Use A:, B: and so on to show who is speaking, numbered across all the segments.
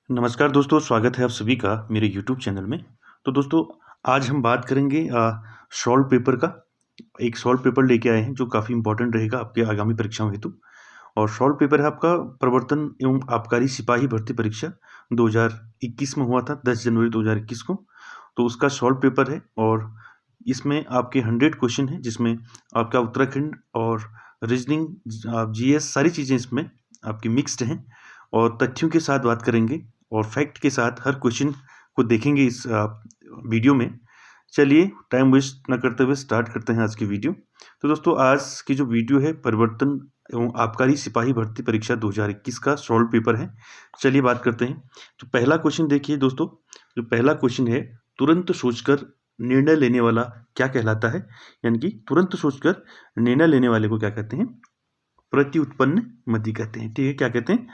A: नमस्कार दोस्तों, स्वागत है आप सभी का मेरे यूट्यूब चैनल में। तो दोस्तों, आज हम बात करेंगे सॉल्व पेपर का। एक सॉल्व पेपर लेके आए हैं जो काफ़ी इंपॉर्टेंट रहेगा आपके आगामी परीक्षाओं हेतु। और सॉल्व पेपर है आपका प्रवर्तन एवं आबकारी सिपाही भर्ती परीक्षा 2021 में हुआ था, 10 जनवरी 2021 को। तो उसका सॉल्व पेपर है और इसमें आपके 100 क्वेश्चन हैं, जिसमें आपका उत्तराखंड और रीजनिंग, जीएस सारी चीज़ें इसमें आपकी मिक्स्ड हैं। और तथ्यों के साथ बात करेंगे और फैक्ट के साथ हर क्वेश्चन को देखेंगे इस वीडियो में। चलिए टाइम वेस्ट न करते हुए स्टार्ट करते हैं आज की वीडियो। तो दोस्तों, आज की जो वीडियो है परिवर्तन एवं आबकारी सिपाही भर्ती परीक्षा 2021 का सॉल्व पेपर है। चलिए बात करते हैं। तो पहला क्वेश्चन देखिए दोस्तों, जो पहला क्वेश्चन है, तुरंत सोचकर निर्णय लेने वाला क्या कहलाता है? यानी कि तुरंत सोचकर निर्णय लेने वाले को क्या कहते हैं? प्रत्युत्पन्न मति कहते हैं। ठीक है, क्या कहते हैं?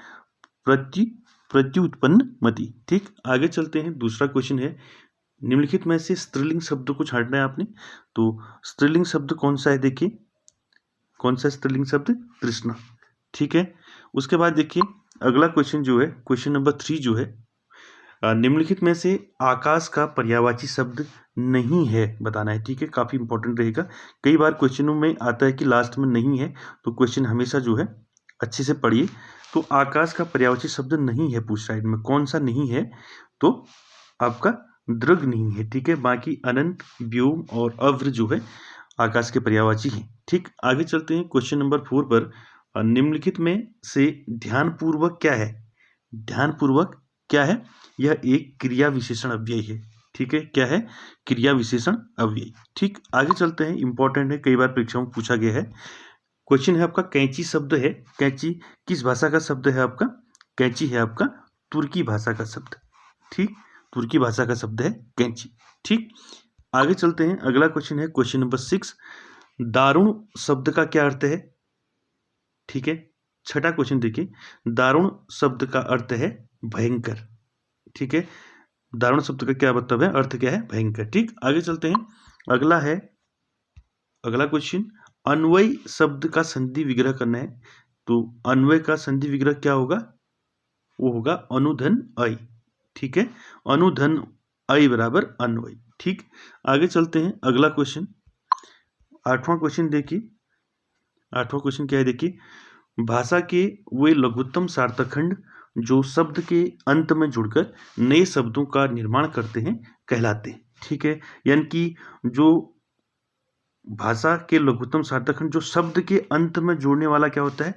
A: प्रत्युत्पन्न मति। ठीक, आगे चलते हैं। दूसरा क्वेश्चन है, निम्नलिखित में से स्त्रीलिंग शब्द को छांटना है आपने। तो स्त्रीलिंग शब्द कौन सा है? देखिए, कौन सा स्त्रीलिंग शब्द? तृष्णा। ठीक है, उसके बाद देखिए अगला क्वेश्चन जो है, क्वेश्चन नंबर 3 जो है, निम्नलिखित में से आकाश का पर्यायवाची शब्द नहीं है बताना है। ठीक है, काफी इंपॉर्टेंट रहेगा। कई बार क्वेश्चनों में आता है कि लास्ट में नहीं है, तो क्वेश्चन हमेशा जो है अच्छे से पढ़िए। तो आकाश का पर्यायवाची शब्द नहीं है, पूछ साइड में कौन सा नहीं है? तो आपका दृग नहीं है। ठीक है, बाकी अनंत, व्योम और अव्र जो है आकाश के पर्यायवाची हैं। ठीक, आगे चलते हैं क्वेश्चन नंबर 4 पर। निम्नलिखित में से ध्यानपूर्वक क्या है? ध्यानपूर्वक क्या है? यह एक क्रिया विशेषण अव्यय है। ठीक है, क्या है? क्रिया विशेषण अव्यय। ठीक, आगे चलते हैं। इंपॉर्टेंट है, कई बार परीक्षाओं में पूछा गया है। क्वेश्चन है आपका, कैंची शब्द है, कैंची किस भाषा का शब्द है आपका? कैंची है आपका तुर्की भाषा का शब्द। ठीक, तुर्की भाषा का शब्द है कैंची। ठीक, आगे चलते हैं। अगला क्वेश्चन है क्वेश्चन नंबर 6, दारुण शब्द का क्या अर्थ है? ठीक है, छठा क्वेश्चन देखिए, दारुण शब्द का अर्थ है भयंकर। ठीक है, दारुण शब्द का क्या मतलब है? अर्थ क्या है? भयंकर। ठीक, आगे चलते हैं। अगला है, अगला क्वेश्चन, अन्वय शब्द का संधि विग्रह करना है। तो अन्वय का संधि विग्रह क्या होगा? वो होगा अनुधन अय। ठीक है, अनुधन अय बराबर अन्वय। ठीक, आगे चलते हैं। अगला क्वेश्चन, आठवां क्वेश्चन देखिए। आठवां क्वेश्चन क्या है? देखिए, भाषा के वे लघुत्तम सार्थखंड जो शब्द के अंत में जुड़कर नए शब्दों का निर्माण करते हैं कहलाते हैं। ठीक है, यानी कि जो भाषा के लघुत्तम सार्थखंड जो शब्द के अंत में जोड़ने वाला क्या होता है?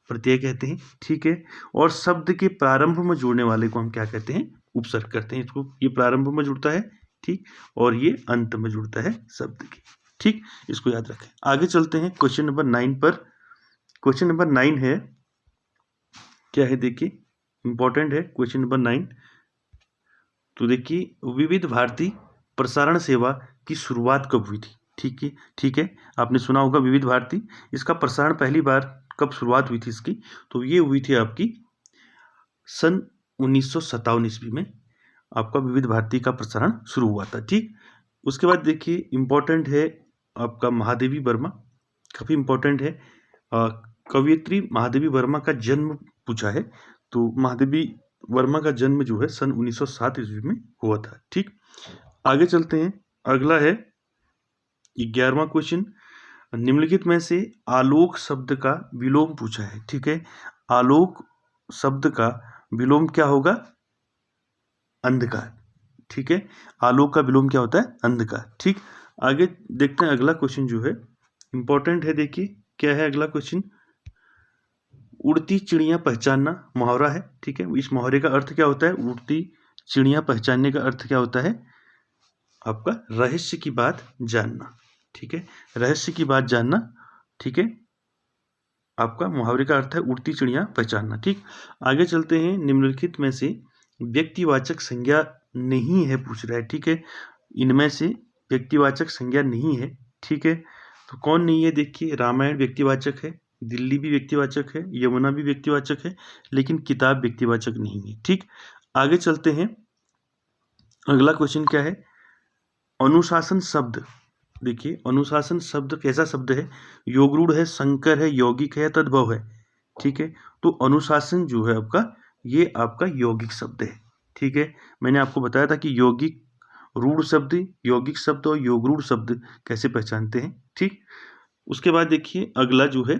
A: प्रत्यय कहते हैं। ठीक है, और शब्द के प्रारंभ में जोड़ने वाले को हम क्या कहते हैं? उपसर्ग करते हैं। इसको, ये प्रारंभ में जुड़ता है, ठीक, और ये अंत में जुड़ता है शब्द के। ठीक, इसको याद रखें। आगे चलते हैं क्वेश्चन नंबर 9 पर। क्वेश्चन नंबर 9 है, क्या है? देखिए, इंपॉर्टेंट है क्वेश्चन नंबर 9। तो देखिए, विविध भारती प्रसारण सेवा की शुरुआत कब हुई थी? ठीक है, ठीक है, आपने सुना होगा विविध भारती। इसका प्रसारण पहली बार कब शुरुआत हुई थी इसकी? तो ये हुई थी आपकी सन 1957 ईस्वी में आपका विविध भारती का प्रसारण शुरू हुआ था। ठीक, उसके बाद देखिए, इंपॉर्टेंट है आपका महादेवी वर्मा, काफी इंपॉर्टेंट है। कवयित्री महादेवी वर्मा का जन्म पूछा है। तो महादेवी वर्मा का जन्म जो है सन 1907 ईस्वी में हुआ था। ठीक, आगे चलते हैं। अगला है 11वां क्वेश्चन, निम्नलिखित में से आलोक शब्द का विलोम पूछा है। ठीक है, आलोक शब्द का विलोम क्या होगा? अंधकार। ठीक है, आलोक का विलोम क्या होता है? अंधकार। ठीक, आगे देखते हैं। अगला क्वेश्चन जो है इंपॉर्टेंट है। देखिए, क्या है अगला क्वेश्चन? उड़ती चिड़िया पहचानना मुहावरा है। ठीक है, इस मुहावरे का अर्थ क्या होता है? उड़ती चिड़िया पहचानने का अर्थ क्या होता है? आपका रहस्य की बात जानना। ठीक है, रहस्य की बात जानना। ठीक है, आपका मुहावरे का अर्थ है उड़ती चिड़िया पहचानना। ठीक, आगे चलते हैं। निम्नलिखित में से व्यक्तिवाचक संज्ञा नहीं है पूछ रहा है। ठीक है, इनमें से व्यक्तिवाचक संज्ञा नहीं है। ठीक है, तो कौन नहीं है? देखिए, रामायण व्यक्तिवाचक है, दिल्ली भी व्यक्तिवाचक है, यमुना भी व्यक्तिवाचक है, लेकिन किताब व्यक्तिवाचक नहीं है। ठीक, आगे चलते हैं। अगला क्वेश्चन क्या है? अनुशासन शब्द। देखिए, अनुशासन शब्द कैसा शब्द है? योगरूढ़ है, संकर है, यौगिक है, तद्भव है। ठीक है, तो अनुशासन जो है आपका, ये आपका यौगिक शब्द है। ठीक है, मैंने आपको बताया था कि यौगिक रूढ़ शब्द, यौगिक शब्द और योगरूढ़ शब्द कैसे पहचानते हैं। ठीक, उसके बाद देखिए अगला जो है,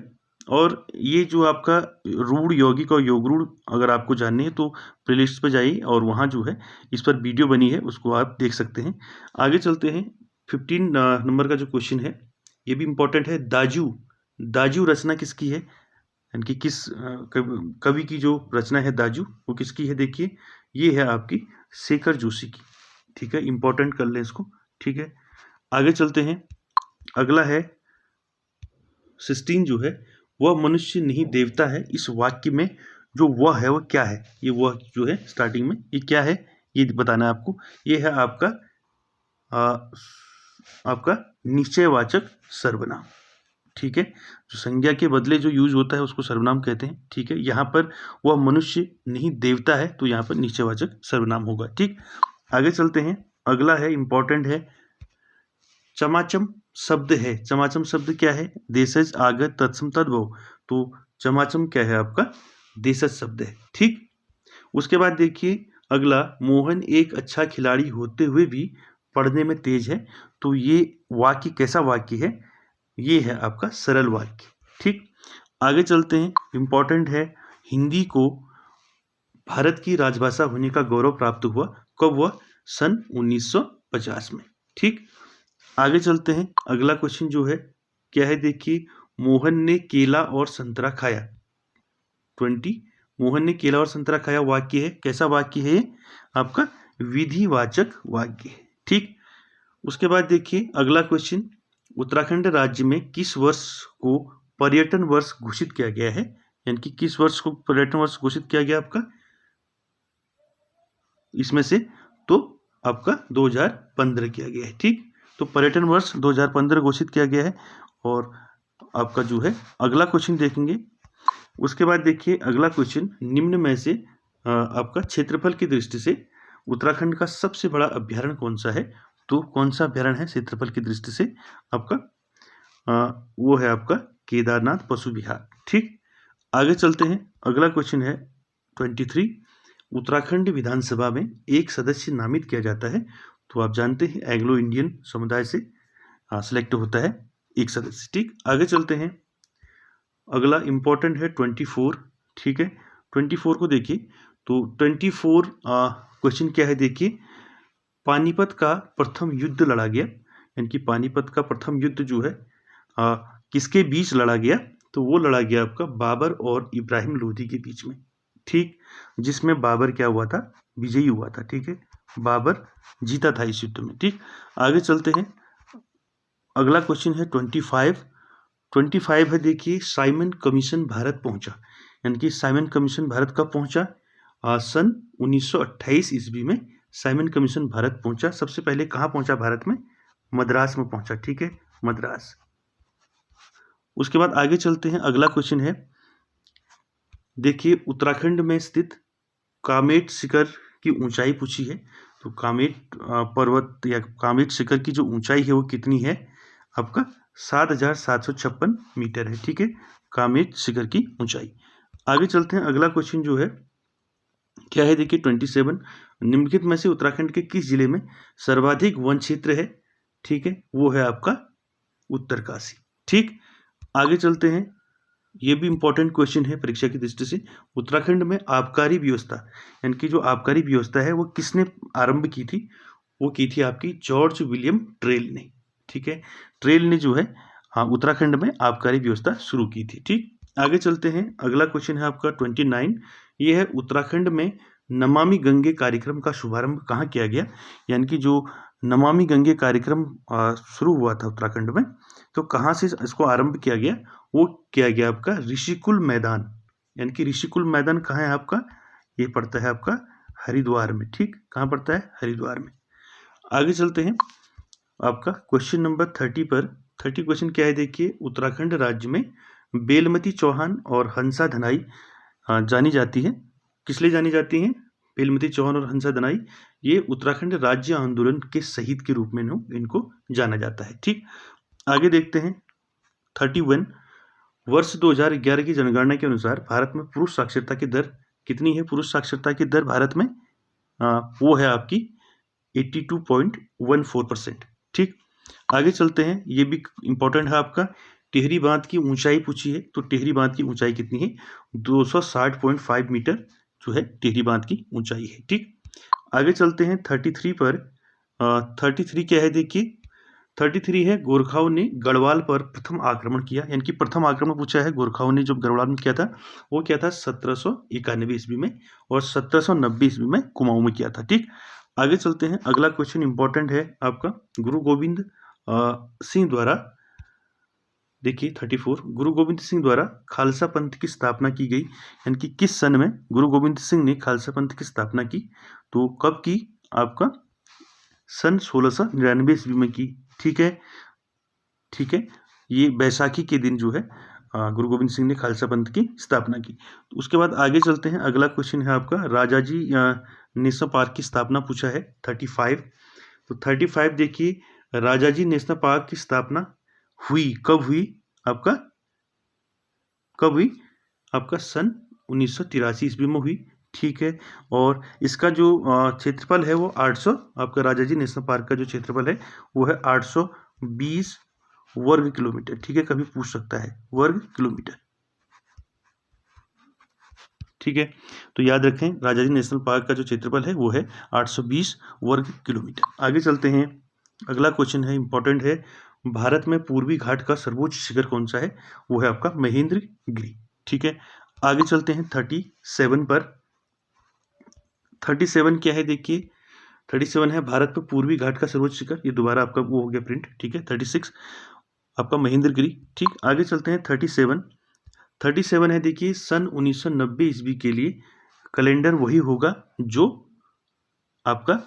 A: और ये जो आपका रूढ़, यौगिक और योगरूढ़ अगर आपको जाननी है तो प्लेलिस्ट पे जाइए और वहाँ जो है इस पर वीडियो बनी है, उसको आप देख सकते हैं। आगे चलते हैं। 15 नंबर का जो क्वेश्चन है ये भी इम्पोर्टेंट है। दाजू, दाजू रचना किसकी है, यानी कि किस कवि की जो रचना है दाजू, वो किसकी है? देखिए ये है आपकी शेखर जोशी की। ठीक है, इंपॉर्टेंट कर लें इसको। ठीक है, आगे चलते हैं। अगला है 16 जो है, वह मनुष्य नहीं देवता है। इस वाक्य में जो वह है वो क्या है? ये वह जो है स्टार्टिंग में ये क्या है ये बताना है आपको। ये है आपका आपका निश्चयवाचक सर्वनाम। ठीक है, जो संज्ञा के बदले जो यूज होता है उसको सर्वनाम कहते हैं। ठीक है, यहाँ पर वह मनुष्य नहीं देवता है तो यहाँ पर निश्चयवाचक सर्वनाम होगा। ठीक, आगे चलते हैं। अगला है, इंपॉर्टेंट है, चमाचम शब्द है। चमाचम शब्द क्या है? देशज आगत तत्सम तद्भव। तो चमाचम क्या है आपका? देशज शब्द है। ठीक, उसके बाद देखिए अगला, मोहन एक अच्छा खिलाड़ी होते हुए भी पढ़ने में तेज है। तो ये वाक्य कैसा वाक्य है? ये है आपका सरल वाक्य। ठीक, आगे चलते हैं। इंपॉर्टेंट है, हिंदी को भारत की राजभाषा होने का गौरव प्राप्त हुआ कब हुआ? सन 1950 में। ठीक, आगे चलते हैं। अगला क्वेश्चन जो है क्या है? देखिए, मोहन ने केला और संतरा खाया। 20, मोहन ने केला और संतरा खाया वाक्य है, कैसा वाक्य है? आपका विधिवाचक वाक्य है। ठीक, उसके बाद देखिए अगला क्वेश्चन, उत्तराखंड राज्य में किस वर्ष को पर्यटन वर्ष घोषित किया गया है? यानी कि किस वर्ष को पर्यटन वर्ष घोषित किया गया आपका इसमें से? तो आपका 2015 किया गया है। ठीक, तो पर्यटन वर्ष 2015 घोषित किया गया है। और आपका जो है अगला क्वेश्चन देखेंगे। उसके बाद देखिए अगला क्वेश्चन, निम्न में से आपका क्षेत्रफल की दृष्टि से उत्तराखंड का सबसे बड़ा अभ्यारण्य कौन सा है? तो कौन सा अभ्यारण्य है क्षेत्रफल की दृष्टि से आपका? वो है आपका केदारनाथ पशु विहार। ठीक, आगे चलते हैं। अगला क्वेश्चन है 23, उत्तराखंड विधानसभा में एक सदस्य नामित किया जाता है। तो आप जानते हैं एंग्लो इंडियन समुदाय से सिलेक्ट होता है एक सदस्य। ठीक, आगे चलते हैं। अगला इंपॉर्टेंट है 24। ठीक है, 24 को देखिए। तो 24 क्वेश्चन क्या है? देखिए, पानीपत का प्रथम युद्ध लड़ा गया, यानी कि पानीपत का प्रथम युद्ध जो है किसके बीच लड़ा गया? तो वो लड़ा गया आपका बाबर और इब्राहिम लोधी के बीच में। ठीक, जिसमें बाबर क्या हुआ था? विजयी हुआ था। ठीक है, बाबर जीता था इस युद्ध में। ठीक, आगे चलते हैं। अगला क्वेश्चन है 25। 25 है, देखिए, साइमन कमीशन भारत पहुंचा। यानी कि साइमन कमीशन भारत कब पहुंचा? सन 1928 ईस्वी में साइमन कमीशन भारत पहुंचा। सबसे पहले कहाँ पहुंचा भारत में? मद्रास में पहुंचा। ठीक है, मद्रास। उसके बाद आगे चलते हैं। अगला क्वेश्चन है, देखिए, उत्तराखंड में स्थित कामेट शिखर की ऊंचाई पूछी है। तो कामेट पर्वत या कामेट शिखर की जो ऊंचाई है वो कितनी है? आपका 7,756 मीटर है। ठीक है, कामेट शिखर की ऊंचाई। आगे चलते हैं। अगला क्वेश्चन जो है क्या है? देखिए 27, निम्नलिखित में से उत्तराखंड के किस जिले में सर्वाधिक वन क्षेत्र है? ठीक है, वो है आपका उत्तरकाशी। ठीक, आगे चलते हैं। ये भी इंपॉर्टेंट क्वेश्चन है परीक्षा की दृष्टि से। उत्तराखंड में आबकारी व्यवस्था, यानी कि जो आबकारी व्यवस्था है वो किसने आरंभ की थी? वो की थी आपकी जॉर्ज विलियम ट्रेल ने। ठीक है, ट्रेल ने जो है उत्तराखंड में आबकारी व्यवस्था शुरू की थी। ठीक, आगे चलते हैं। अगला क्वेश्चन है आपका 29। ये है, उत्तराखंड में नमामि गंगे कार्यक्रम का शुभारंभ कहाँ किया गया? यानी कि जो नमामि गंगे कार्यक्रम शुरू हुआ था उत्तराखंड में, तो कहाँ से इसको आरंभ किया गया? वो किया गया आपका ऋषिकुल मैदान। यानी कि ऋषिकुल मैदान कहाँ है आपका? ये पड़ता है आपका हरिद्वार में। ठीक, कहाँ पड़ता है? हरिद्वार में। आगे चलते हैं। आपका क्वेश्चन नंबर 30 पर 30 क्वेश्चन क्या है? देखिए, उत्तराखंड राज्य में बेलमती चौहान और हंसा धनाई जानी जाती है। किस लिए जानी जाती हैं बेलमती चौहान और हंसा धनाई? ये उत्तराखंड राज्य आंदोलन के शहीद के रूप में इनको जाना जाता है। ठीक, आगे देखते हैं 31। वर्ष 2011 की जनगणना के अनुसार भारत में पुरुष साक्षरता की दर कितनी है? पुरुष साक्षरता की दर भारत में वो है आपकी 82.14%। ठीक, आगे चलते हैं। ये भी इंपॉर्टेंट है आपका, टिहरी बांध की ऊंचाई पूछी है, तो टिहरी बांध की ऊंचाई कितनी है? 260.5 मीटर जो है टिहरी बांध की ऊंचाई है। ठीक, आगे चलते हैं 33 पर। 33 क्या है देखिए, 33 है गोरखाओं ने गढ़वाल पर प्रथम आक्रमण किया, यानी कि प्रथम आक्रमण पूछा है गोरखाओं ने जो गढ़वाल में किया था, वो क्या था 1791 ईस्वी में, और 1790 ईस्वी में कुमाऊं में किया था। ठीक, आगे चलते हैं। अगला क्वेश्चन इंपॉर्टेंट है आपका, गुरु गोविंद सिंह द्वारा, देखिए 34, गुरु गोविंद सिंह द्वारा खालसा पंथ की स्थापना की गई, यानी कि किस सन में गुरु गोविंद सिंह ने खालसा पंथ की स्थापना की? तो कब की? आपका सन 1699 ईस्वी में की। ठीक है, ठीक है, ये बैसाखी के दिन जो है गुरु गोविंद सिंह ने खालसा पंथ की स्थापना की। तो उसके बाद आगे चलते हैं। अगला क्वेश्चन है आपका, राजाजी नेशनल पार्क की स्थापना पूछा है 35। तो 35 देखिए, राजाजी नेशनल पार्क की स्थापना हुई कब हुई? आपका कब हुई? आपका सन 1983 ईस्वी में हुई। ठीक है, और इसका जो क्षेत्रफल है वो 800, आपका राजाजी नेशनल पार्क का जो क्षेत्रफल है वो है 820 वर्ग किलोमीटर। ठीक है, कभी पूछ सकता है वर्ग किलोमीटर। ठीक है, तो याद रखें राजाजी नेशनल पार्क का जो क्षेत्रफल है वो है 820 वर्ग किलोमीटर। आगे चलते हैं। अगला क्वेश्चन है, इंपॉर्टेंट है, भारत में पूर्वी घाट का सर्वोच्च शिखर कौन सा है? वो है आपका महेंद्रगिरी। ठीक है, आगे चलते हैं 37 पर। 37 क्या है देखिए, 37 है भारत में पूर्वी घाट का सर्वोच्च शिखर, ये दोबारा आपका वो हो गया प्रिंट। ठीक है, 36 आपका महेंद्रगिरी। ठीक, आगे चलते हैं 37 है देखिए, सन 1990 ईस्वी के लिए कैलेंडर वही होगा जो आपका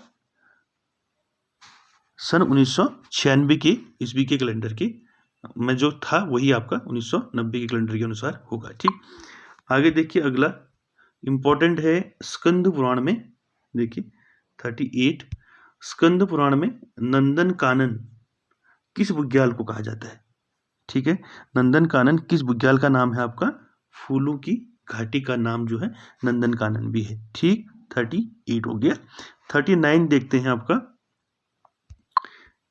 A: सन 1996 के ईस्वी के कैलेंडर के में जो था वही आपका 1990 के कैलेंडर के अनुसार होगा। ठीक, आगे देखिए अगला इंपॉर्टेंट है, स्कंद पुराण में देखिए 38, स्कंद पुराण में नंदन कानन किस बुग्याल को कहा जाता है? ठीक है, नंदन कानन किस बुग्याल का नाम है? आपका फूलों की घाटी का नाम जो है नंदन कानन भी है। ठीक, 38 हो गया। 39 देखते हैं आपका,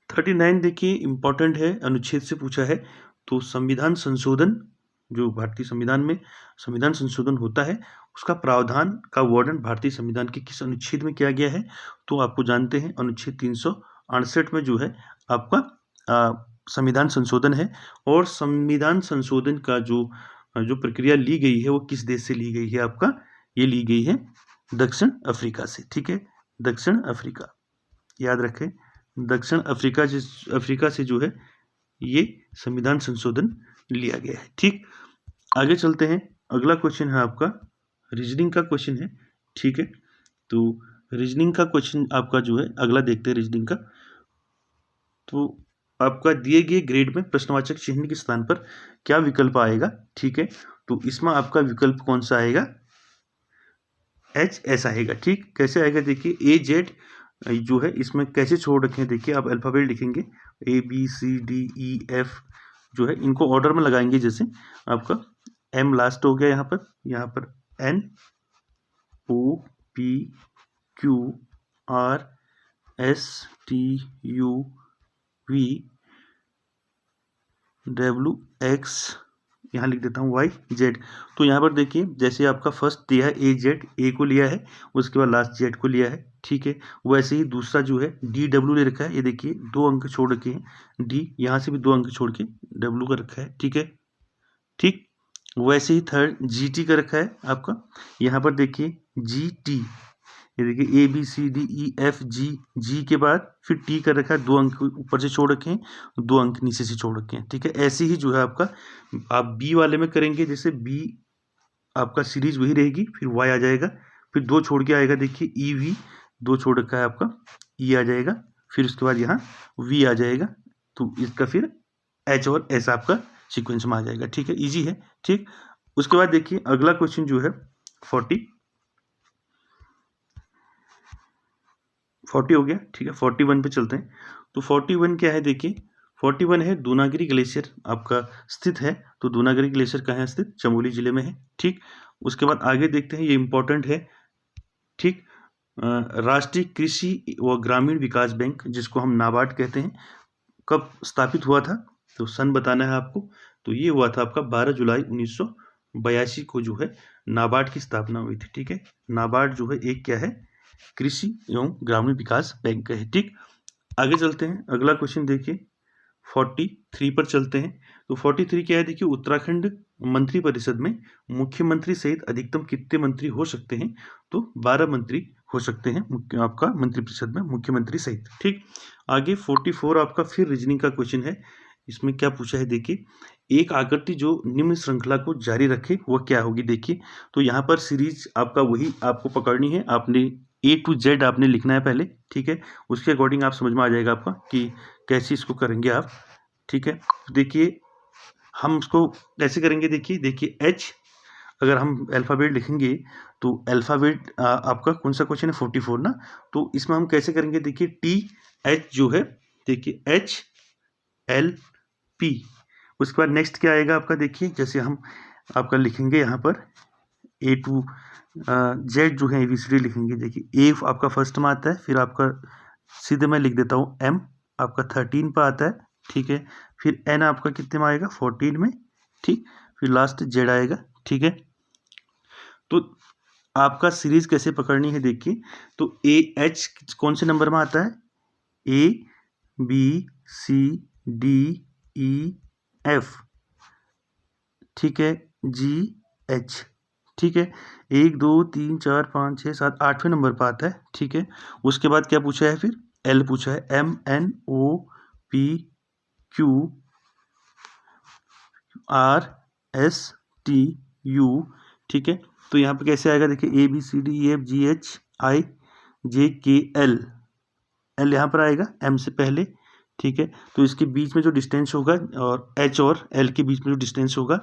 A: 39 देखिए इंपॉर्टेंट है, अनुच्छेद से पूछा है। तो संविधान संशोधन, जो भारतीय संविधान में संविधान संशोधन होता है, उसका प्रावधान का वर्णन भारतीय संविधान के किस अनुच्छेद में किया गया है? तो आपको जानते हैं अनुच्छेद 368 में जो है आपका संविधान संशोधन है। और संविधान संशोधन का जो जो प्रक्रिया ली गई है वो किस देश से ली गई है? आपका ये ली गई है दक्षिण अफ्रीका से। ठीक है, दक्षिण अफ्रीका, याद रखें दक्षिण अफ्रीका से जो है ये संविधान संशोधन लिया गया है। ठीक, आगे चलते हैं। अगला क्वेश्चन है आपका रीजनिंग का क्वेश्चन है। ठीक है, तो रीजनिंग का क्वेश्चन आपका जो है अगला देखते हैं रीजनिंग का। तो आपका दिए गए ग्रेड में प्रश्नवाचक चिन्ह के स्थान पर क्या विकल्प आएगा? ठीक है, तो इसमें आपका विकल्प कौन सा आएगा? एच एस आएगा। ठीक, कैसे आएगा देखिए, ए जेड जो है इसमें कैसे छोड़ रखे हैं देखिए, आप अल्फाबेट लिखेंगे A B C D E F, जो है इनको ऑर्डर में लगाएंगे। जैसे आपका एम लास्ट हो गया, यहाँ पर N O P Q R S T U V W X, यहाँ लिख देता हूँ वाई जेड। तो यहाँ पर देखिए जैसे आपका फर्स्ट दिया है ए जेड, ए को लिया है, उसके बाद लास्ट जेड को लिया है। ठीक है, वैसे ही दूसरा जो है डी डब्ल्यू ले रखा है, ये देखिए 2 अंक छोड़ रखे हैं डी, यहाँ से भी 2 अंक छोड़ के डब्ल्यू का रखा है। ठीक है, ठीक, वैसे ही थर्ड जी टी का रखा है आपका, यहाँ पर देखिए जी टी, ये देखिए A B C D E F G, G के बाद फिर टी कर रखा है, 2 अंक ऊपर से छोड़ रखे हैं, 2 अंक नीचे से छोड़ रखे हैं। ठीक है, ऐसे ही जो है आपका आप बी वाले में करेंगे, जैसे बी आपका सीरीज वही रहेगी, फिर वाई आ जाएगा, फिर 2 छोड़ के आएगा देखिए ई वी, 2 छोड़ रखा है आपका ई आ जाएगा, फिर उसके बाद यहाँ वी आ जाएगा, तो इसका फिर एच और एस आपका सीक्वेंस में आ जाएगा। ठीक है, इजी है। ठीक, उसके बाद देखिए अगला क्वेश्चन जो है 40 हो गया। ठीक है, 41 पे चलते हैं। तो 41 क्या है देखिए, 41 है दूनागिरी ग्लेशियर आपका स्थित है। तो दूनागिरी ग्लेशियर कहाँ है स्थित? चमोली जिले में है। ठीक, उसके बाद आगे देखते हैं, ये इंपॉर्टेंट है। ठीक, राष्ट्रीय कृषि व ग्रामीण विकास बैंक, जिसको हम नाबार्ड कहते हैं, कब स्थापित हुआ था? तो सन बताना है आपको। तो ये हुआ था आपका 12 जुलाई 1982 को जो है नाबार्ड की स्थापना हुई थी। ठीक है, नाबार्ड जो है एक क्या है? कृषि एवं ग्रामीण विकास बैंक है। ठीक, आगे चलते हैं, अगला क्वेश्चन देखिए 43 पर चलते हैं। तो 43 क्या है? देखिए, उत्तराखंड मंत्रिपरिषद में मुख्यमंत्री सहित अधिकतम कितने मंत्री हो सकते हैं? तो 12 मंत्री हो सकते हैं आपका मंत्रिपरिषद में मुख्यमंत्री सहित। ठीक, आगे 44 आपका फिर रीजनिंग का क्वेश्चन है। इसमें क्या पूछा है देखिए, एक आकृति जो निम्न श्रृंखला को जारी रखे वह क्या होगी? देखिए, तो यहाँ पर सीरीज आपका वही आपको पकड़नी है, आपने A to Z आपने लिखना है पहले। ठीक है, उसके अकॉर्डिंग आप समझ में आ जाएगा आपका कि कैसे इसको करेंगे आप। ठीक है, देखिए हम उसको कैसे करेंगे। देखिए H अगर हम अल्फ़ाबेट लिखेंगे तो अल्फ़ाबेट आपका कौन सा क्वेश्चन है? 44 ना। तो इसमें हम कैसे करेंगे? देखिए TH जो है, देखिए HLP। उसके बाद नेक्स्ट क्या आएगा आपका? देखिए जैसे हम आपका लिखेंगे यहाँ पर A to Z जो है ABCD लिखेंगे। देखिए A आपका फर्स्ट में आता है, फिर आपका सीधे मैं लिख देता हूँ M आपका 13 पर आता है। ठीक है, फिर N आपका कितने में आएगा? 14 में। ठीक, फिर लास्ट Z आएगा। ठीक है, तो आपका सीरीज कैसे पकड़नी है? देखिए, तो AH कौन से नंबर में आता है? ABCDEF। ठीक है, GH। ठीक है, 1 2 3 4 5 6 7 8वें नंबर पर आता है। ठीक है, उसके बाद क्या पूछा है? फिर L पूछा है, MNOPQRSTU। ठीक है, तो यहाँ पे कैसे आएगा? देखिए ABCDEFGHIJKL, L यहाँ पर आएगा M से पहले। ठीक है, तो इसके बीच में जो डिस्टेंस होगा और H और L के बीच में जो डिस्टेंस होगा,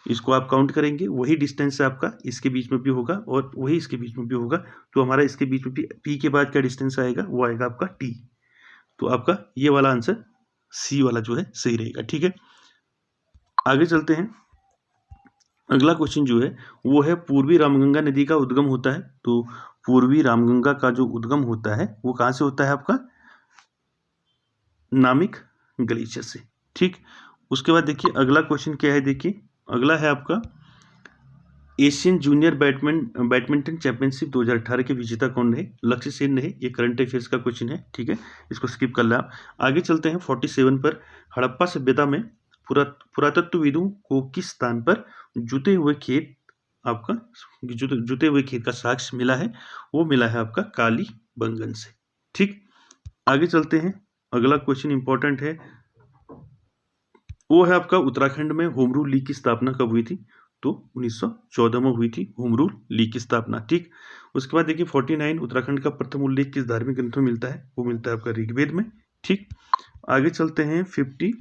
A: इसको आप काउंट करेंगे, वही डिस्टेंस आपका इसके बीच में भी होगा और वही इसके बीच में भी होगा। तो हमारा इसके बीच में P के बाद क्या डिस्टेंस आएगा? वो आएगा आपका T। तो आपका ये वाला आंसर C वाला जो है सही रहेगा। ठीक है, आगे चलते हैं, अगला क्वेश्चन जो है वो है पूर्वी रामगंगा नदी का उद्गम होता है। तो पूर्वी रामगंगा का जो उद्गम होता है वो कहाँ से होता है? आपका नामिक ग्लेशियर से। ठीक, उसके बाद देखिए अगला क्वेश्चन क्या है? देखिए अगला है आपका एशियन जूनियर बैडमिंटन चैंपियनशिप 2018 के विजेता कौन रहे? लक्ष्य सेन रहे। ये करंट अफेयर्स का क्वेश्चन है। ठीक है, इसको स्किप कर लें आप। आगे चलते हैं 47 पर। हड़प्पा सभ्यता में पुरातत्वविदों को किस स्थान पर जुते हुए खेत आपका जुते हुए खेत का साक्ष्य मिला है? वो मिला है आपका कालीबंगन से। ठीक, आगे चलते हैं, अगला क्वेश्चन इंपॉर्टेंट है, वो है आपका उत्तराखंड में होम रूल लीग की स्थापना कब हुई थी? तो 1914 में हुई थी होम रूल लीग की स्थापना। ठीक, उसके बाद देखिए 49 उत्तराखंड का प्रथम उल्लेख किस धार्मिक ग्रंथ में मिलता है? वो मिलता है आपका ऋग्वेद में। ठीक, आगे चलते हैं 50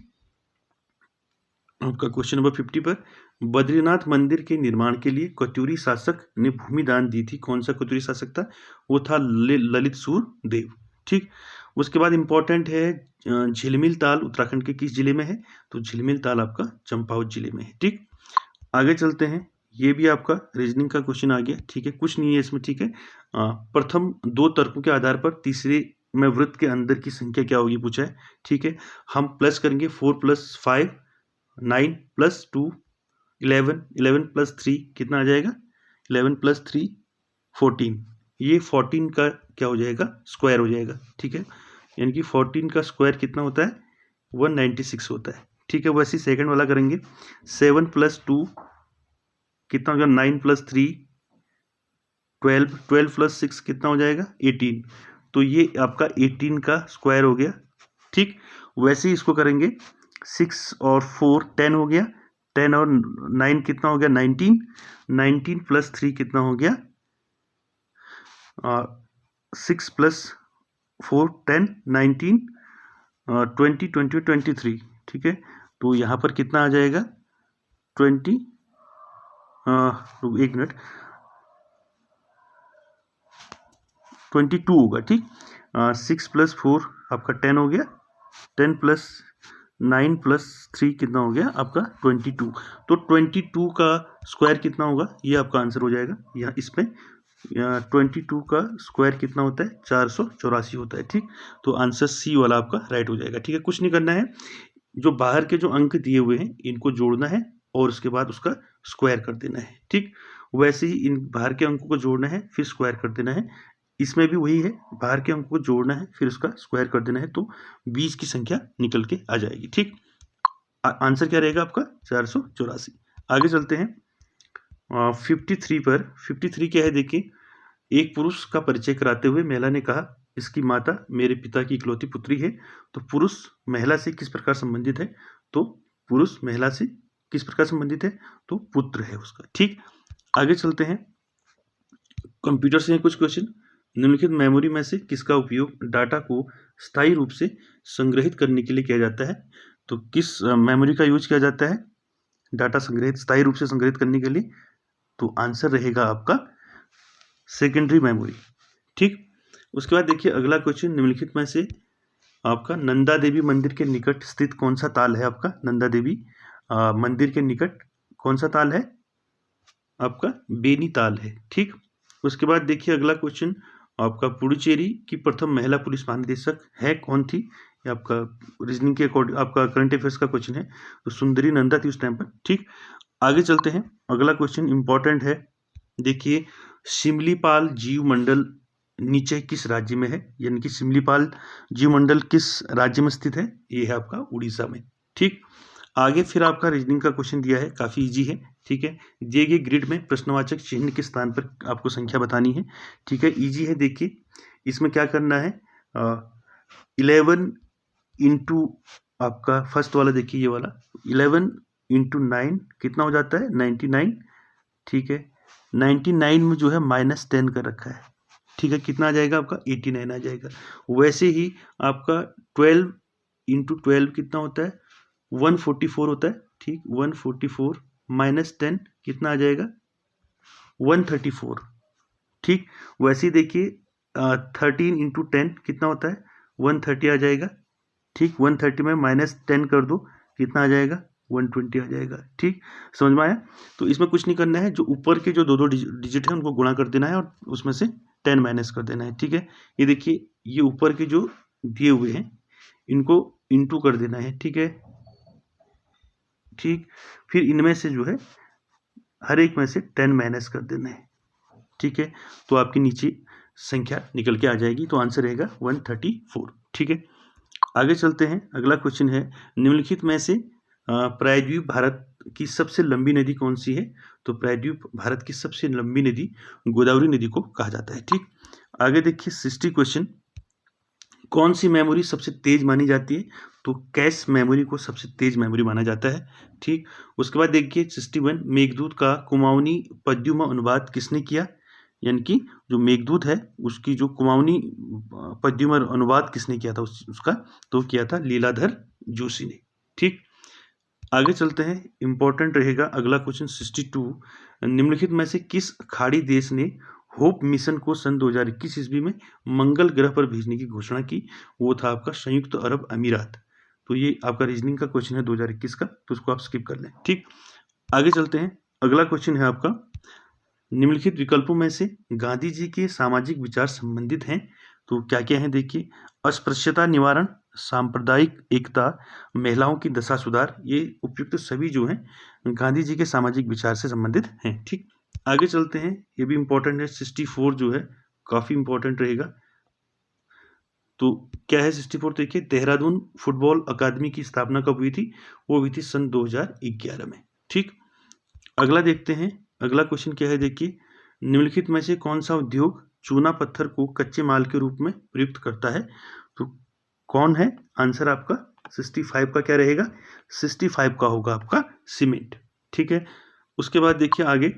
A: आपका क्वेश्चन नंबर 50 पर। बद्रीनाथ मंदिर के निर्माण के लिए कत्यूरी शासक ने भूमि दान दी थी। कौन सा कत्यूरी शासक था? वो था ललित सुरदेव। ठीक, उसके बाद इंपॉर्टेंट है झिलमिल ताल उत्तराखंड के किस जिले में है? तो झिलमिल ताल आपका चंपावत जिले में है। ठीक, आगे चलते हैं, ये भी आपका रीजनिंग का क्वेश्चन आ गया। ठीक है, कुछ नहीं है इसमें। ठीक है, प्रथम 2 तर्कों के आधार पर तीसरे में वृत्त के अंदर की संख्या क्या होगी पूछा है। ठीक है, हम प्लस करेंगे 4 + 5 9 + 2 11 11 + 3 कितना आ जाएगा? 11 + 3 14। ये 14 का क्या हो जाएगा? स्क्वायर हो जाएगा। ठीक है, यानी कि 14 का स्क्वायर कितना होता है? 196 होता है। ठीक है, वैसे सेकंड वाला करेंगे 7 + 2 कितना हो जाएगा? 9 + 3 12 12 + 6 कितना हो जाएगा? 18। तो ये आपका 18 का स्क्वायर हो गया। ठीक, वैसे ही इसको करेंगे 6 और 4 10 हो गया, 10 और 9 कितना हो गया? 19 19 + 3 कितना हो गया? 6 + 4 10 19 20 20 23। ठीक है, तो यहाँ पर कितना आ जाएगा? 20 एक मिनट 22 होगा। ठीक, 6 + 4 आपका 10 हो गया, 10 + 9 + 3 कितना हो गया? आपका 22। तो 22 का स्क्वायर कितना होगा? ये आपका आंसर हो जाएगा यहाँ इसमें 22 का स्क्वायर कितना होता है? 484 होता है। ठीक, तो आंसर सी वाला आपका राइट हो जाएगा। ठीक है, कुछ नहीं करना है, जो बाहर के जो अंक दिए हुए हैं इनको जोड़ना है और उसके बाद उसका स्क्वायर कर देना है। ठीक, वैसे ही इन बाहर के अंकों को जोड़ना है फिर स्क्वायर कर देना है। इसमें भी वही है, बाहर के अंकों को जोड़ना है फिर उसका स्क्वायर कर देना है, तो बीच की संख्या निकल के आ जाएगी। ठीक, आंसर क्या रहेगा आपका? 484। आगे चलते हैं 53 पर। 53 क्या है देखिए, एक पुरुष का परिचय कराते हुए महिला ने कहा, इसकी माता मेरे पिता की इकलौती पुत्री है। तो पुरुष महिला से किस प्रकार संबंधित है? तो पुरुष महिला से किस प्रकार संबंधित है? तो पुत्र है उसका। ठीक, आगे चलते हैं, कंप्यूटर से कुछ क्वेश्चन। निम्नलिखित मेमोरी में से किसका उपयोग डाटा को स्थायी रूप से संग्रहित करने के लिए किया जाता है? तो किस मेमोरी का यूज किया जाता है डाटा संग्रहित स्थायी रूप से संग्रहित करने के लिए? तो आंसर रहेगा आपका सेकेंडरी मेमोरी। ठीक, उसके बाद देखिए अगला क्वेश्चन, निम्नलिखित में से आपका नंदा देवी मंदिर के निकट स्थित कौन सा ताल है? आपका नंदा देवी मंदिर के निकट कौन सा ताल है? आपका बेनी ताल है। ठीक, उसके बाद देखिए अगला क्वेश्चन, आपका पुडुचेरी की प्रथम महिला पुलिस महानिदेशक है कौन थी? ये आपका रीजनिंग के अकॉर्डिंग आपका करंट अफेयर्स का क्वेश्चन है, तो सुंदरी नंदा थी उस टाइम पर। ठीक, आगे चलते हैं, अगला क्वेश्चन इंपॉर्टेंट है। देखिए शिमलीपाल जीव मंडल नीचे किस राज्य में है? यानी कि शिमलीपाल जीव मंडल किस राज्य में स्थित है? ये है आपका उड़ीसा में। ठीक, आगे फिर आपका रीजनिंग का क्वेश्चन दिया है, काफी इजी है। ठीक है, दिए गए ग्रिड में प्रश्नवाचक चिन्ह के स्थान पर आपको संख्या बतानी है। ठीक है, इजी है। देखिए इसमें क्या करना है, 11 इंटू आपका फर्स्ट वाला देखिए, ये वाला 11 इंटू 9 कितना हो जाता है? 99। ठीक है, 99 में जो है -10 कर रखा है। ठीक है, कितना आ जाएगा आपका? 89 आ जाएगा। वैसे ही आपका 12 इंटू 12 कितना होता है? 144 होता है। ठीक, 144 -10 कितना आ जाएगा? 134। ठीक, वैसे ही देखिए 13 इंटू 10 कितना होता है? 130 आ जाएगा। ठीक, 130 में -10 कर दो, कितना आ जाएगा? 120 आ जाएगा। ठीक, समझ में आया? तो इसमें कुछ नहीं करना है, जो ऊपर के जो दो डिजिट है उनको गुणा कर देना है और उसमें से 10 माइनस कर देना है। ठीक है, ये देखिए ये ऊपर के जो दिए हुए हैं इनको इंटू कर देना है। ठीक है, ठीक, फिर इनमें से जो है हर एक में से 10 माइनस कर देना है। ठीक है, तो आपकी नीचे संख्या निकल के आ जाएगी, तो आंसर रहेगा 134। ठीक है, आगे चलते हैं, अगला क्वेश्चन है, निम्नलिखित में से प्रायद्वीप भारत की सबसे लंबी नदी कौन सी है? तो प्रायद्वीप भारत की सबसे लंबी नदी गोदावरी नदी को कहा जाता है। ठीक, आगे देखिए 60 क्वेश्चन, कौन सी मेमोरी सबसे तेज मानी जाती है? तो कैश मेमोरी को सबसे तेज मेमोरी माना जाता है। ठीक, उसके बाद देखिए 61, मेघदूत का कुमाऊनी पद्युमा अनुवाद किसने किया? यानी कि जो मेघदूत है उसकी जो कुमाऊनी पद्युमा अनुवाद किसने किया था उसका? तो किया था लीलाधर जोशी ने। ठीक, आगे चलते हैं, इंपॉर्टेंट रहेगा अगला क्वेश्चन 62, निम्नलिखित में से किस खाड़ी देश ने होप मिशन को सन 2021 ईस्वी में मंगल ग्रह पर भेजने की घोषणा की? वो था आपका संयुक्त अरब अमीरात। तो ये आपका रीजनिंग का क्वेश्चन है 2021 का, तो उसको आप स्किप कर लें। ठीक, आगे चलते हैं, अगला क्वेश्चन है आपका, निम्नलिखित विकल्पों में से गांधी जी के सामाजिक विचार संबंधित हैं? तो क्या क्या है देखिए, अस्पृश्यता निवारण, सांप्रदायिक एकता, महिलाओं की दशा सुधार, ये उपयुक्त सभी जो हैं गांधी जी के सामाजिक विचार से संबंधित हैं। ठीक, आगे चलते हैं, ये भी इंपॉर्टेंट है, 64 जो है काफी इंपॉर्टेंट रहेगा। तो क्या है 64? देखिए देहरादून फुटबॉल अकादमी की स्थापना कब हुई थी? वो हुई थी सन 2011 में। ठीक, अगला देखते हैं, अगला क्वेश्चन क्या है देखिए, निम्नलिखित में से कौन सा उद्योग चूना पत्थर को कच्चे माल के रूप में प्रयुक्त करता है? तो कौन है? आंसर आपका 65 का क्या रहेगा? 65 का होगा आपका सीमेंट। ठीक है, उसके बाद देखिए आगे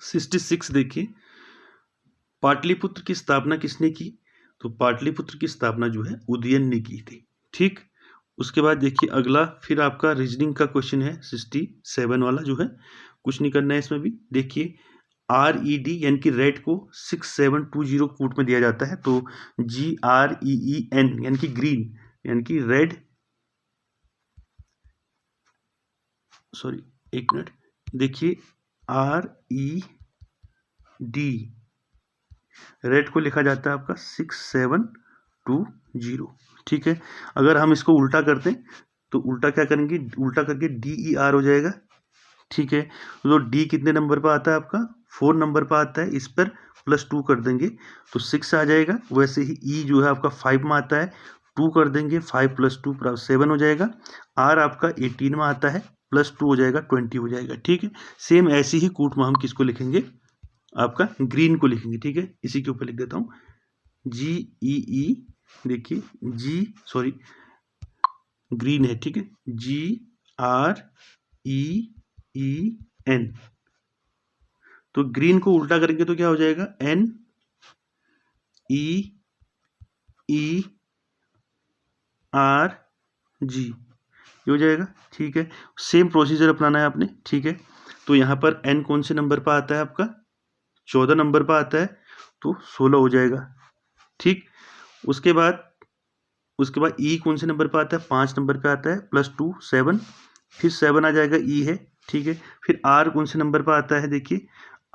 A: 66 देखिए, पाटलिपुत्र की स्थापना किसने की? तो पाटलिपुत्र की स्थापना जो है उदयन ने की थी। ठीक, उसके बाद देखिए अगला फिर आपका रीजनिंग का क्वेश्चन है 67 वाला जो है, कुछ नहीं करना है इसमें भी। देखिए RED यानी कि रेड को 6720 कोड में दिया जाता है, तो GREEN यानी कि ग्रीन यानी कि रेड, सॉरी एक मिनट, देखिए RED डी, रेड को लिखा जाता है आपका 6720, ठीक है। अगर हम इसको उल्टा करते हैं तो उल्टा क्या करेंगे, उल्टा करके DER हो जाएगा, ठीक है। तो डी कितने नंबर पर आता है आपका, 4 नंबर पर आता है, इस पर +2 कर देंगे तो 6 आ जाएगा। वैसे ही ई जो है आपका 5 में आता है, 2 कर देंगे, 5 + 2 7 हो जाएगा। आर आपका 18 में आता है, +2 हो जाएगा, 20 हो जाएगा, ठीक है। सेम ऐसी ही कूट में हम किसको लिखेंगे, आपका ग्रीन को लिखेंगे, ठीक है। इसी के ऊपर लिख देता हूँ GEE, देखिए ग्रीन है, ठीक है, GREEN। तो ग्रीन को उल्टा करेंगे तो क्या हो जाएगा, NEERG, ये हो जाएगा, ठीक है। सेम प्रोसीजर अपनाना है आपने, ठीक है। तो यहाँ पर N कौन से नंबर पर आता है आपका, 14 नंबर पर आता है, तो 16 हो जाएगा, ठीक। उसके बाद E कौन से नंबर पर आता है, 5 नंबर पे आता है, +2 7, फिर 7 आ जाएगा, E है, ठीक है। फिर R कौन से नंबर पर आता है, देखिए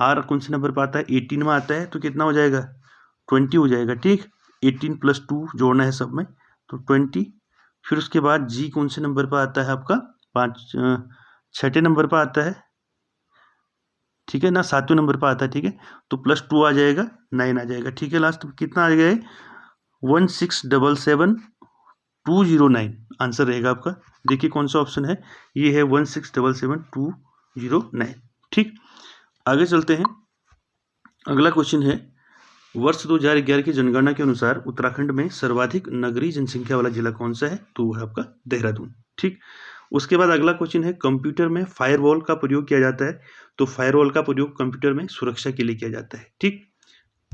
A: R कौन से नंबर पर आता है, 18 में आता है, तो कितना हो जाएगा, 20 हो जाएगा, ठीक। 18 + 2 जोड़ना है सब में, तो 20। फिर उसके बाद G कौन से नंबर पर आता है आपका, 6 नंबर पर आता है, ठीक है ना, 7वें नंबर पर आता है, ठीक है। तो +2 आ जाएगा, 9 आ जाएगा, ठीक है। लास्ट कितना आ गया है, 1677209 आंसर रहेगा आपका। देखिए कौन सा ऑप्शन है, ये है 1677209, ठीक। आगे चलते हैं, अगला क्वेश्चन है, वर्ष 2011 की जनगणना के अनुसार उत्तराखंड में सर्वाधिक नगरीय जनसंख्या वाला जिला कौन सा है, तो वो है आपका देहरादून, ठीक। उसके बाद अगला क्वेश्चन है, कंप्यूटर में फायरवॉल का प्रयोग किया जाता है, तो फायरवॉल का प्रयोग कंप्यूटर में सुरक्षा के लिए किया जाता है, ठीक।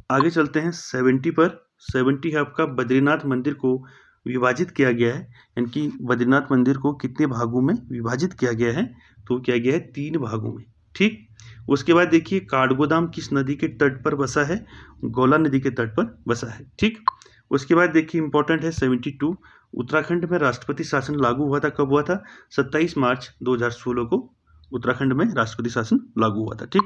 A: आगे चलते हैं 70 पर। 70 है आपका, बद्रीनाथ मंदिर को विभाजित किया गया है, यानी कि बद्रीनाथ मंदिर को कितने भागों में विभाजित किया गया है, तो किया गया है 3 भागों में, ठीक। उसके बाद देखिए, काठगोदाम किस नदी के तट पर बसा है, गौला नदी के तट पर बसा है, ठीक। उसके बाद देखिए इंपॉर्टेंट है 72, उत्तराखंड में राष्ट्रपति शासन लागू हुआ था, कब हुआ था, 27 मार्च 2016 को उत्तराखंड में राष्ट्रपति शासन लागू हुआ था, ठीक।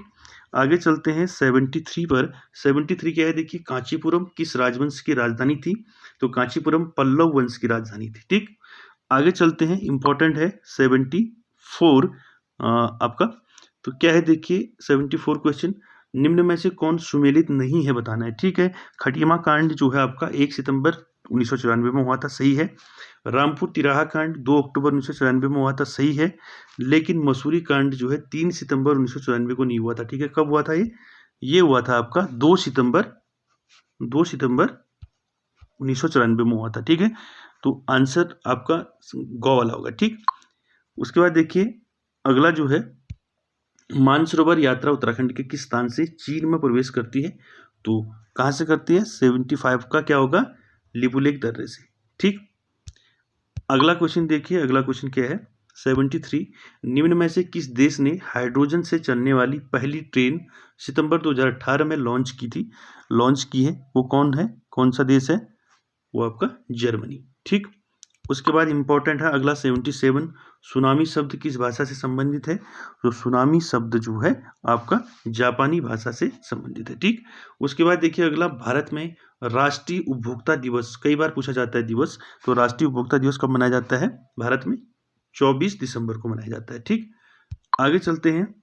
A: आगे चलते हैं 73 पर। 73 क्या है, देखिए कांचीपुरम किस राजवंश की राजधानी थी, तो कांचीपुरम पल्लव वंश की राजधानी थी, ठीक। आगे चलते हैं, इंपॉर्टेंट है 74 आपका, तो क्या है देखिए 74 क्वेश्चन, निम्न में से कौन सुमेलित नहीं है बताना है, ठीक है। खटिमा कांड जो है आपका 1 सितंबर 1994 में हुआ था, सही है। रामपुर तिराहा कांड 2 अक्टूबर 1994 में हुआ था, सही है। लेकिन मसूरी कांड जो है 3 सितंबर 1994 को नहीं हुआ था, ठीक है। कब हुआ था ये हुआ था आपका 2 सितंबर 1994 में हुआ था, ठीक है। तो आंसर आपका गौ वाला होगा, ठीक। उसके बाद देखिए अगला जो है, मानसरोवर यात्रा उत्तराखंड के किस स्थान से चीन में प्रवेश करती है, तो कहाँ से करती है, 75 का क्या होगा, लिपुलेख दर्रे से, ठीक। अगला क्वेश्चन देखिए, अगला क्वेश्चन क्या है, 73, निम्न में से किस देश ने हाइड्रोजन से चलने वाली पहली ट्रेन सितंबर 2018 में लॉन्च की है, वो कौन सा देश है, वो आपका जर्मनी, ठीक। उसके बाद इंपॉर्टेंट है अगला 77, सुनामी शब्द किस भाषा से संबंधित है, तो सुनामी शब्द जो है आपका जापानी भाषा से संबंधित है, ठीक। उसके बाद देखिए अगला, भारत में राष्ट्रीय उपभोक्ता दिवस कई बार पूछा जाता है दिवस, तो राष्ट्रीय उपभोक्ता दिवस कब मनाया जाता है भारत में, 24 दिसंबर को मनाया जाता है, ठीक। आगे चलते हैं,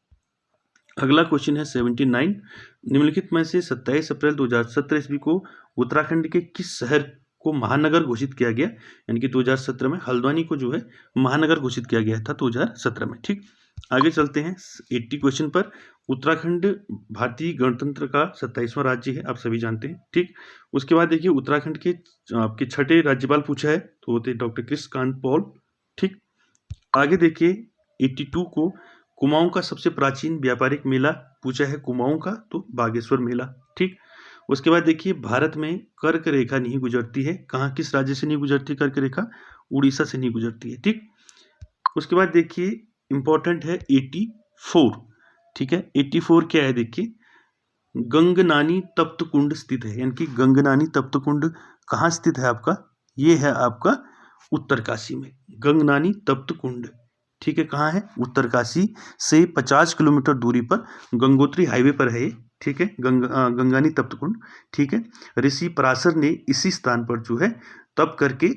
A: अगला क्वेश्चन है 79, निम्नलिखित में से 27 अप्रैल 2017 ईस्वी को उत्तराखंड के किस शहर को महानगर घोषित किया गया, यानी कि 2017 में हल्द्वानी को जो है महानगर घोषित किया गया था 2017 में, ठीक। आगे चलते हैं 80 क्वेश्चन पर। उत्तराखंड भारतीय गणतंत्र का 27वां राज्य है, आप सभी जानते हैं, ठीक। उसके बाद देखिए उत्तराखंड के आपके 6ठे राज्यपाल पूछा है, तो होते डॉक्टर कृष्णकांत पॉल, ठीक। आगे देखिए 82 को, कुमाऊं का सबसे प्राचीन व्यापारिक मेला पूछा है, कुमाऊं का तो बागेश्वर मेला, ठीक। उसके बाद देखिए भारत में कर्क रेखा नहीं गुजरती है, कहाँ किस राज्य से नहीं गुजरती कर्क रेखा, उड़ीसा से नहीं गुजरती है, ठीक। उसके बाद देखिए इंपॉर्टेंट है 84, ठीक है। 84 क्या है देखिए, गंगनानी तप्त कुंड स्थित है, यानी कि गंगनानी तप्त कुंड कहाँ स्थित है आपका, ये है आपका उत्तरकाशी में, गंगनानी तप्त कुंड, ठीक है। कहाँ है, उत्तरकाशी से 50 किलोमीटर दूरी पर, गंगोत्री हाईवे पर है ये, ठीक है, गंगानी तप्त कुंड, ठीक है। ऋषि पराशर ने इसी स्थान पर जो है तप करके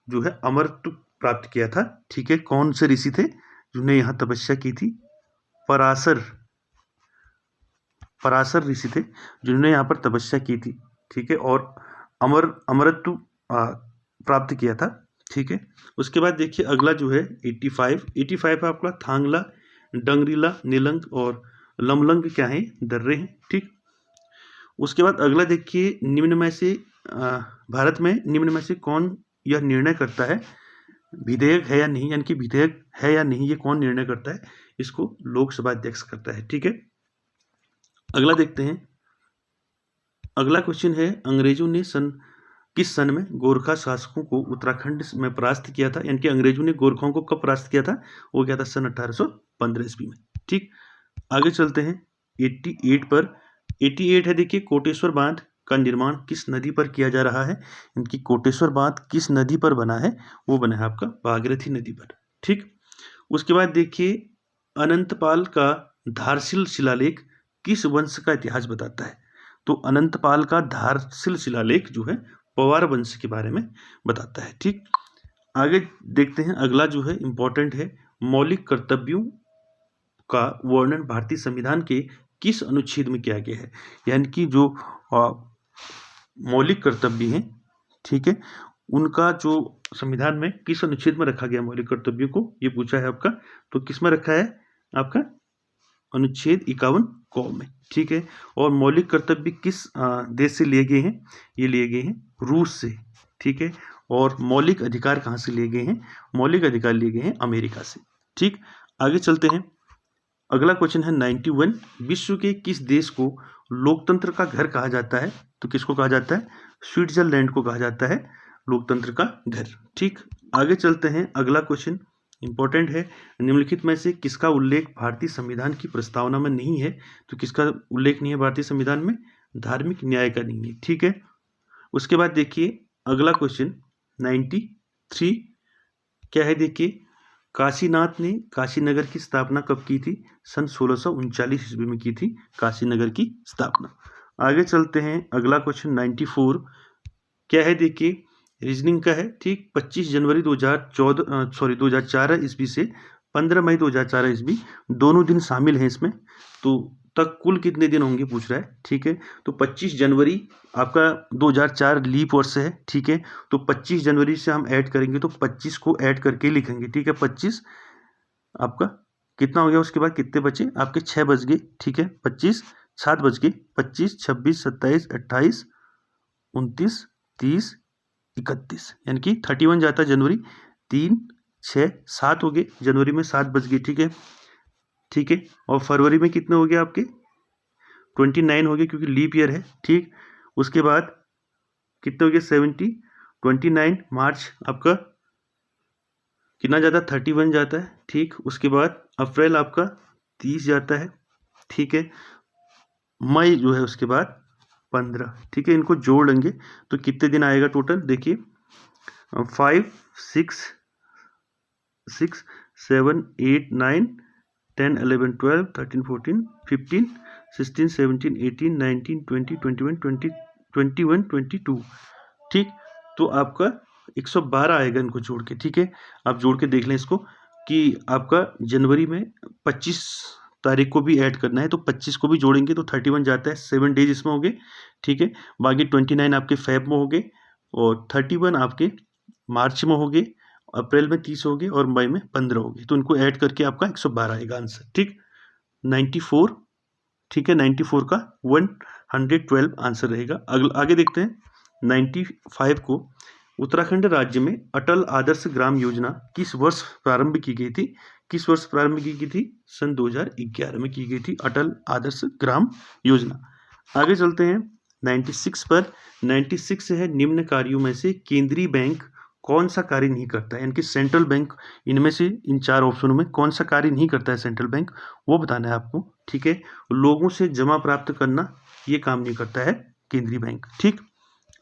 A: जो है अमरत्व प्राप्त किया था, ठीक है। कौन से ऋषि थे जिन्होंने यहाँ तपस्या की थी? पराशर ऋषि थे जिन्होंने यहाँ पर तपस्या की थी, ठीक है, और अमरत्व प्राप्त किया था, ठीक है। उसके बाद देखिए अगला जो है 85 आपका थांगला, डंगरीला, निलंग और लमलंग क्या है? दर्रे हैं, ठीक। उसके बाद अगला देखिए निम्न में से भारत में निम्न में से कौन यह निर्णय करता है विधेयक है या नहीं, यानी कि विधेयक है या नहीं, ये कौन निर्णय करता है? इसको लोकसभा अध्यक्ष करता है, ठीक है। अगला देखते हैं, अगला क्वेश्चन है अंग्रेजों ने किस सन में गोरखा शासकों को उत्तराखंड में परास्त किया था? यानी कि अंग्रेजों ने गोरखाओं को कब परास्त किया था? वो क्या था? सन 1815 ईस्वी में, ठीक। आगे चलते हैं 88 पर। 88 है देखिए, कोटेश्वर बांध का निर्माण किस नदी पर किया जा रहा है? इनकी कोटेश्वर बांध किस नदी पर बना है? वो बना है आपका भागीरथी नदी पर, ठीक। उसके बाद देखिए अनंतपाल का धारशिल शिलालेख किस वंश का इतिहास बताता है? तो अनंतपाल का धारशिल शिलालेख जो है पवार वंश के बारे में बताता है, ठीक। आगे देखते हैं, अगला जो है इंपॉर्टेंट है, मौलिक कर्तव्यों का वर्णन भारतीय संविधान के किस अनुच्छेद में किया गया है? यानी कि जो मौलिक कर्तव्य हैं, ठीक है, उनका जो संविधान में किस अनुच्छेद में रखा गया मौलिक कर्तव्यों को, ये पूछा है आपका। तो किस में रखा है आपका? अनुच्छेद 51 क में, ठीक है। और मौलिक कर्तव्य किस देश से लिए गए हैं? ये लिए गए हैं रूस से, ठीक है। और मौलिक अधिकार कहाँ से लिए गए हैं? मौलिक अधिकार लिए गए हैं अमेरिका से, ठीक। आगे चलते हैं, अगला क्वेश्चन है 91, विश्व के किस देश को लोकतंत्र का घर कहा जाता है? तो किसको कहा जाता है? स्विट्जरलैंड को कहा जाता है लोकतंत्र का घर, ठीक। आगे चलते हैं, अगला क्वेश्चन इंपॉर्टेंट है, निम्नलिखित में से किसका उल्लेख भारतीय संविधान की प्रस्तावना में नहीं है? तो किसका उल्लेख नहीं है भारतीय संविधान में? धार्मिक न्याय का नहीं है, ठीक है। उसके बाद देखिए अगला क्वेश्चन 93 क्या है? देखिए काशीनाथ ने काशीनगर की स्थापना कब की थी? सन 1639 ईस्वी में की थी काशीनगर की स्थापना। आगे चलते हैं, अगला क्वेश्चन 94 क्या है? देखिए रीजनिंग का है, ठीक। 25 जनवरी 2014 ईस्वी से 15 मई 2004 ईस्वी दोनों दिन शामिल हैं इसमें, तो तक कुल कितने दिन होंगे पूछ रहा है, ठीक है। तो 25 जनवरी आपका 2004 लीप वर्ष है, ठीक है। तो 25 जनवरी से हम ऐड करेंगे तो 25 को ऐड करके लिखेंगे, ठीक है। 25 आपका कितना हो गया? उसके बाद कितने बचे आपके? 6 बच गए, ठीक है। 25 7 बच गए, 25 26 27 28 29 30 31, यानी कि 31 जाता है जनवरी, 3 6 7 हो गए, जनवरी में 7 बच गए, ठीक है, ठीक है। और फरवरी में कितने हो गए आपके? 29 हो गए क्योंकि लीप ईयर है, ठीक। उसके बाद कितने हो गए? 70, 29 मार्च आपका कितना जाता है? 31 जाता है, ठीक। उसके बाद अप्रैल आपका 30 जाता है, ठीक है। मई जो है उसके बाद 15, ठीक है। इनको जोड़ लेंगे तो कितने दिन आएगा टोटल? देखिए 5 6 6 7 8 9 10 11 12 13 14 15 16 17 18 19 20 21 21 22, ठीक। तो आपका 112 आएगा इनको जोड़ के, ठीक है। आप जोड़ के देख लें इसको कि आपका जनवरी में 25 तारीख को भी ऐड करना है, तो 25 को भी जोड़ेंगे तो 31 जाता है, 7 डेज इसमें हो गए, ठीक है। बाकी 29 आपके फेब में हो गए और 31 आपके मार्च में हो गए, अप्रैल में 30 हो गए और मई में 15 हो गए, तो इनको ऐड करके आपका 112 आएगा आंसर, ठीक। 94, ठीक है, 94 का 112 आंसर रहेगा। आगे देखते हैं 95 को, उत्तराखंड राज्य में अटल आदर्श ग्राम योजना किस वर्ष प्रारंभ की गई थी? किस वर्ष प्रारंभ की गई थी? सन 2011 में की गई थी अटल आदर्श ग्राम योजना। आगे चलते हैं 96 पर। 96 है, निम्न कार्यों में से केंद्रीय बैंक कौन सा कार्य नहीं करता है? यानी कि सेंट्रल बैंक, इनमें से इन 4 ऑप्शनों में कौन सा कार्य नहीं करता है सेंट्रल बैंक, वो बताना है आपको, ठीक है। लोगों से जमा प्राप्त करना, ये काम नहीं करता है केंद्रीय बैंक, ठीक।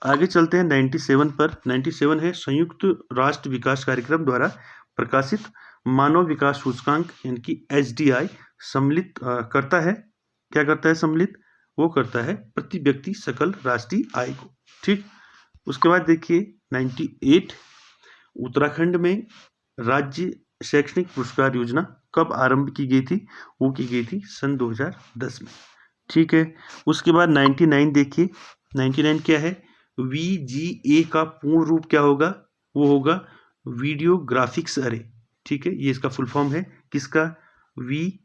A: आगे चलते हैं 97 पर। 97 है, संयुक्त राष्ट्र विकास कार्यक्रम द्वारा प्रकाशित मानव विकास सूचकांक यानी कि HDI सम्मिलित करता है, क्या करता है? सम्मिलित वो करता है प्रति व्यक्ति सकल राष्ट्रीय आय को। ठीक, उसके बाद देखिए 98 उत्तराखंड में राज्य शैक्षणिक पुरस्कार योजना कब आरंभ की गई थी? वो की गई थी सन 2010 में। ठीक है, उसके बाद 99 देखिए, 99 क्या है? VGA का पूर्ण रूप क्या होगा? वो होगा वीडियो ग्राफिक्स अरे। ठीक है, ये इसका फुल फॉर्म है किसका? वी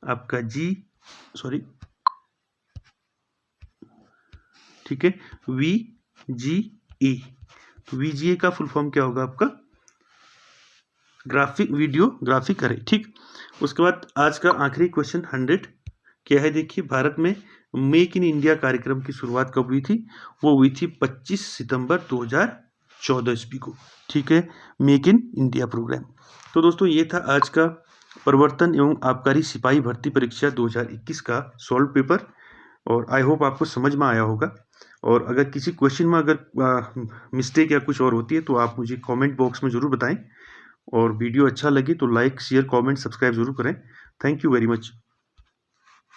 A: आपका जी सॉरी ठीक है, VGA। तो VGA का फुल फॉर्म क्या होगा आपका? ग्राफिक वीडियो ग्राफिक अरे। ठीक, उसके बाद आज का आखिरी क्वेश्चन 100 क्या है? देखिए, भारत में मेक इन इंडिया कार्यक्रम की शुरुआत कब हुई थी? वो हुई थी 25 सितंबर 2014 ईस्वी को। ठीक है, मेक इन इंडिया प्रोग्राम। तो दोस्तों ये था आज का प्रवर्तन एवं आबकारी सिपाही भर्ती परीक्षा 2021 का सॉल्व पेपर, और आई होप आपको समझ में आया होगा। और अगर किसी क्वेश्चन में अगर मिस्टेक या कुछ और होती है तो आप मुझे कमेंट बॉक्स में ज़रूर बताएं, और वीडियो अच्छा लगे तो लाइक शेयर कमेंट सब्सक्राइब ज़रूर करें। Thank you very much.